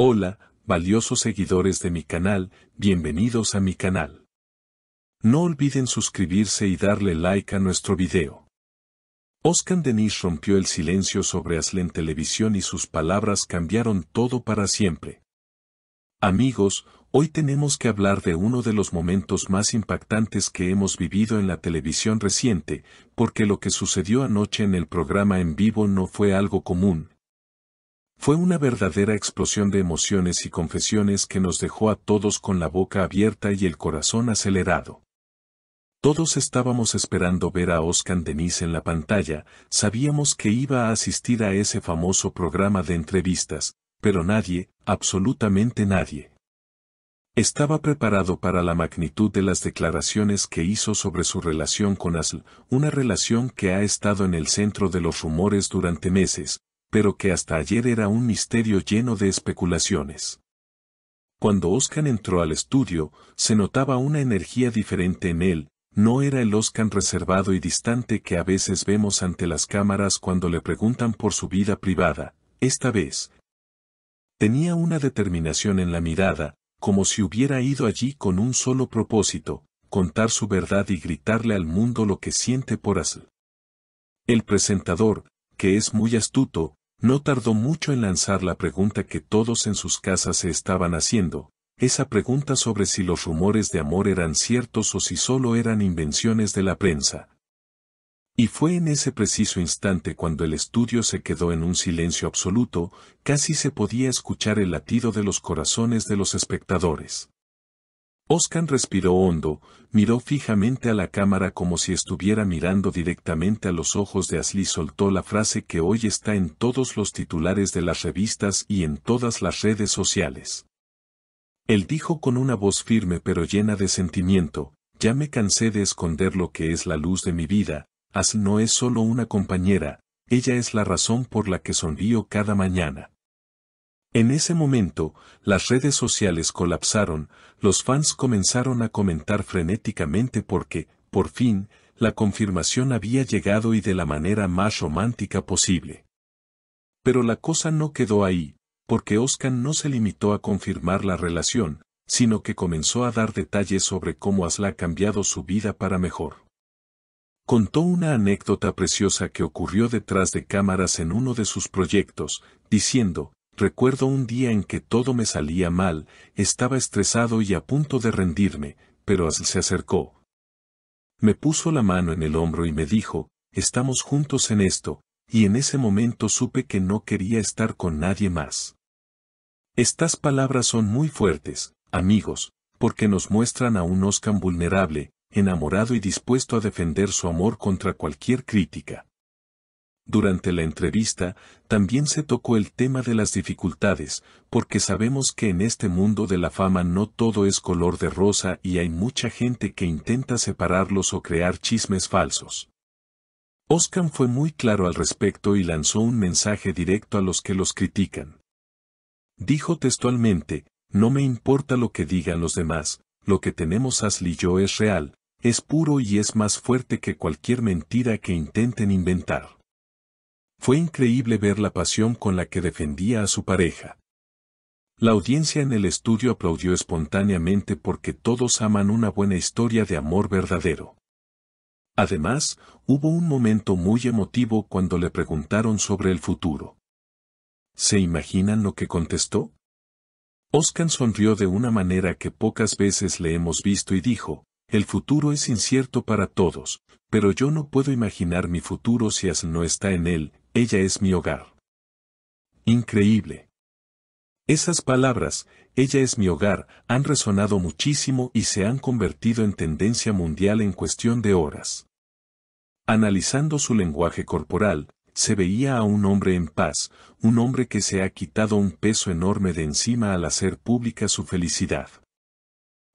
Hola, valiosos seguidores de mi canal, bienvenidos a mi canal. No olviden suscribirse y darle like a nuestro video. Oscar Denis rompió el silencio sobre Asle en televisión y sus palabras cambiaron todo para siempre. Amigos, hoy tenemos que hablar de uno de los momentos más impactantes que hemos vivido en la televisión reciente, porque lo que sucedió anoche en el programa en vivo no fue algo común. Fue una verdadera explosión de emociones y confesiones que nos dejó a todos con la boca abierta y el corazón acelerado. Todos estábamos esperando ver a Oscar Denis en la pantalla, sabíamos que iba a asistir a ese famoso programa de entrevistas, pero nadie, absolutamente nadie, estaba preparado para la magnitud de las declaraciones que hizo sobre su relación con Asle, una relación que ha estado en el centro de los rumores durante meses, pero que hasta ayer era un misterio lleno de especulaciones. Cuando Oscar entró al estudio, se notaba una energía diferente en él, no era el Oscar reservado y distante que a veces vemos ante las cámaras cuando le preguntan por su vida privada. Esta vez tenía una determinación en la mirada, como si hubiera ido allí con un solo propósito, contar su verdad y gritarle al mundo lo que siente por Asle. El presentador, que es muy astuto, no tardó mucho en lanzar la pregunta que todos en sus casas se estaban haciendo, esa pregunta sobre si los rumores de amor eran ciertos o si solo eran invenciones de la prensa. Y fue en ese preciso instante cuando el estudio se quedó en un silencio absoluto, casi se podía escuchar el latido de los corazones de los espectadores. Oscar respiró hondo, miró fijamente a la cámara como si estuviera mirando directamente a los ojos de Asle y soltó la frase que hoy está en todos los titulares de las revistas y en todas las redes sociales. Él dijo con una voz firme pero llena de sentimiento: ya me cansé de esconder lo que es la luz de mi vida. Asle no es solo una compañera, ella es la razón por la que sonrío cada mañana. En ese momento, las redes sociales colapsaron, los fans comenzaron a comentar frenéticamente porque, por fin, la confirmación había llegado y de la manera más romántica posible. Pero la cosa no quedó ahí, porque Oscar no se limitó a confirmar la relación, sino que comenzó a dar detalles sobre cómo Asle ha cambiado su vida para mejor. Contó una anécdota preciosa que ocurrió detrás de cámaras en uno de sus proyectos, diciendo: recuerdo un día en que todo me salía mal, estaba estresado y a punto de rendirme, pero Asle se acercó. Me puso la mano en el hombro y me dijo: estamos juntos en esto, y en ese momento supe que no quería estar con nadie más. Estas palabras son muy fuertes, amigos, porque nos muestran a un Oscar vulnerable, enamorado y dispuesto a defender su amor contra cualquier crítica. Durante la entrevista, también se tocó el tema de las dificultades, porque sabemos que en este mundo de la fama no todo es color de rosa y hay mucha gente que intenta separarlos o crear chismes falsos. Oscar fue muy claro al respecto y lanzó un mensaje directo a los que los critican. Dijo textualmente: no me importa lo que digan los demás, lo que tenemos Asle y yo es real, es puro y es más fuerte que cualquier mentira que intenten inventar. Fue increíble ver la pasión con la que defendía a su pareja. La audiencia en el estudio aplaudió espontáneamente porque todos aman una buena historia de amor verdadero. Además, hubo un momento muy emotivo cuando le preguntaron sobre el futuro. ¿Se imaginan lo que contestó? Oscar sonrió de una manera que pocas veces le hemos visto y dijo: el futuro es incierto para todos, pero yo no puedo imaginar mi futuro si Asle no está en él, ella es mi hogar. Increíble. Esas palabras, ella es mi hogar, han resonado muchísimo y se han convertido en tendencia mundial en cuestión de horas. Analizando su lenguaje corporal, se veía a un hombre en paz, un hombre que se ha quitado un peso enorme de encima al hacer pública su felicidad.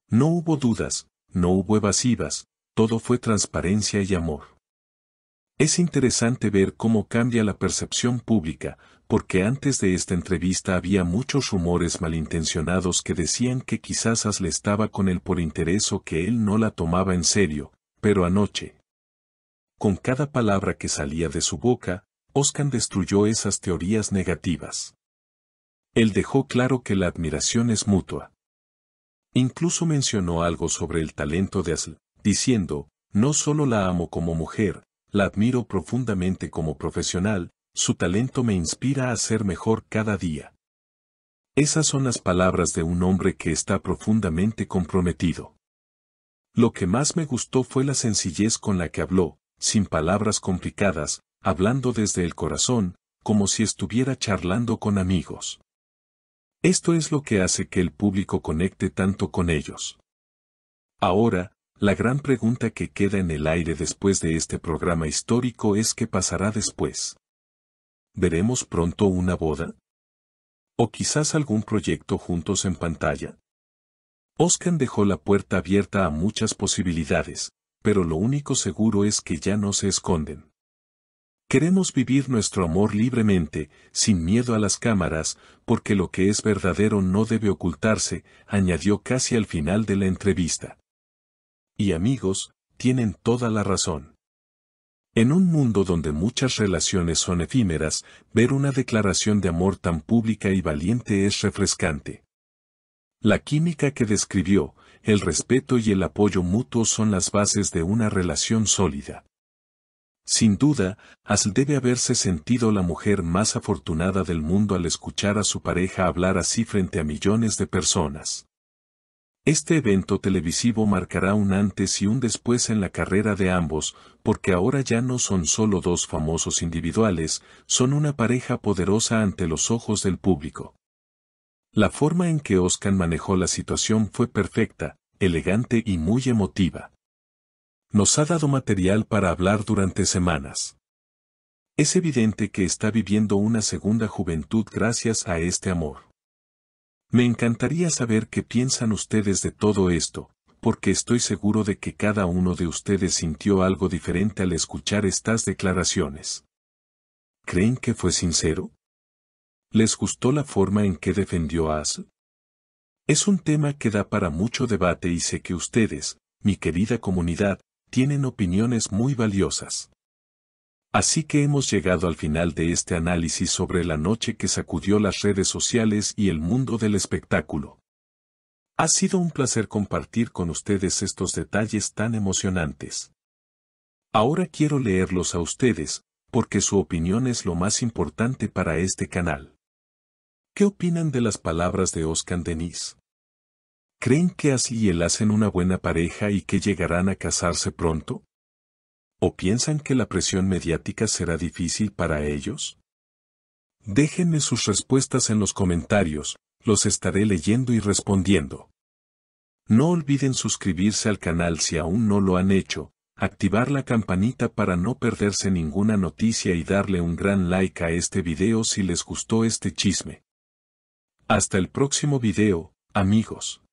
No hubo dudas, no hubo evasivas, todo fue transparencia y amor. Es interesante ver cómo cambia la percepción pública, porque antes de esta entrevista había muchos rumores malintencionados que decían que quizás Asle estaba con él por interés o que él no la tomaba en serio, pero anoche, con cada palabra que salía de su boca, Oscar destruyó esas teorías negativas. Él dejó claro que la admiración es mutua. Incluso mencionó algo sobre el talento de Asl, diciendo, no solo la amo como mujer, la admiro profundamente como profesional, su talento me inspira a ser mejor cada día. Esas son las palabras de un hombre que está profundamente comprometido. Lo que más me gustó fue la sencillez con la que habló, sin palabras complicadas, hablando desde el corazón, como si estuviera charlando con amigos. Esto es lo que hace que el público conecte tanto con ellos. Ahora, la gran pregunta que queda en el aire después de este programa histórico es ¿qué pasará después? ¿Veremos pronto una boda? ¿O quizás algún proyecto juntos en pantalla? Oscar dejó la puerta abierta a muchas posibilidades, pero lo único seguro es que ya no se esconden. Queremos vivir nuestro amor libremente, sin miedo a las cámaras, porque lo que es verdadero no debe ocultarse, añadió casi al final de la entrevista. Y amigos, tienen toda la razón. En un mundo donde muchas relaciones son efímeras, ver una declaración de amor tan pública y valiente es refrescante. La química que describió, el respeto y el apoyo mutuo son las bases de una relación sólida. Sin duda, Asl debe haberse sentido la mujer más afortunada del mundo al escuchar a su pareja hablar así frente a millones de personas. Este evento televisivo marcará un antes y un después en la carrera de ambos, porque ahora ya no son solo dos famosos individuales, son una pareja poderosa ante los ojos del público. La forma en que Oscar manejó la situación fue perfecta, elegante y muy emotiva. Nos ha dado material para hablar durante semanas. Es evidente que está viviendo una segunda juventud gracias a este amor. Me encantaría saber qué piensan ustedes de todo esto, porque estoy seguro de que cada uno de ustedes sintió algo diferente al escuchar estas declaraciones. ¿Creen que fue sincero? ¿Les gustó la forma en que defendió a Asl? Es un tema que da para mucho debate y sé que ustedes, mi querida comunidad, tienen opiniones muy valiosas. Así que hemos llegado al final de este análisis sobre la noche que sacudió las redes sociales y el mundo del espectáculo. Ha sido un placer compartir con ustedes estos detalles tan emocionantes. Ahora quiero leerlos a ustedes, porque su opinión es lo más importante para este canal. ¿Qué opinan de las palabras de Oscar Denis? ¿Creen que Asl y él hacen una buena pareja y que llegarán a casarse pronto? ¿O piensan que la presión mediática será difícil para ellos? Déjenme sus respuestas en los comentarios, los estaré leyendo y respondiendo. No olviden suscribirse al canal si aún no lo han hecho, activar la campanita para no perderse ninguna noticia y darle un gran like a este video si les gustó este chisme. Hasta el próximo video, amigos.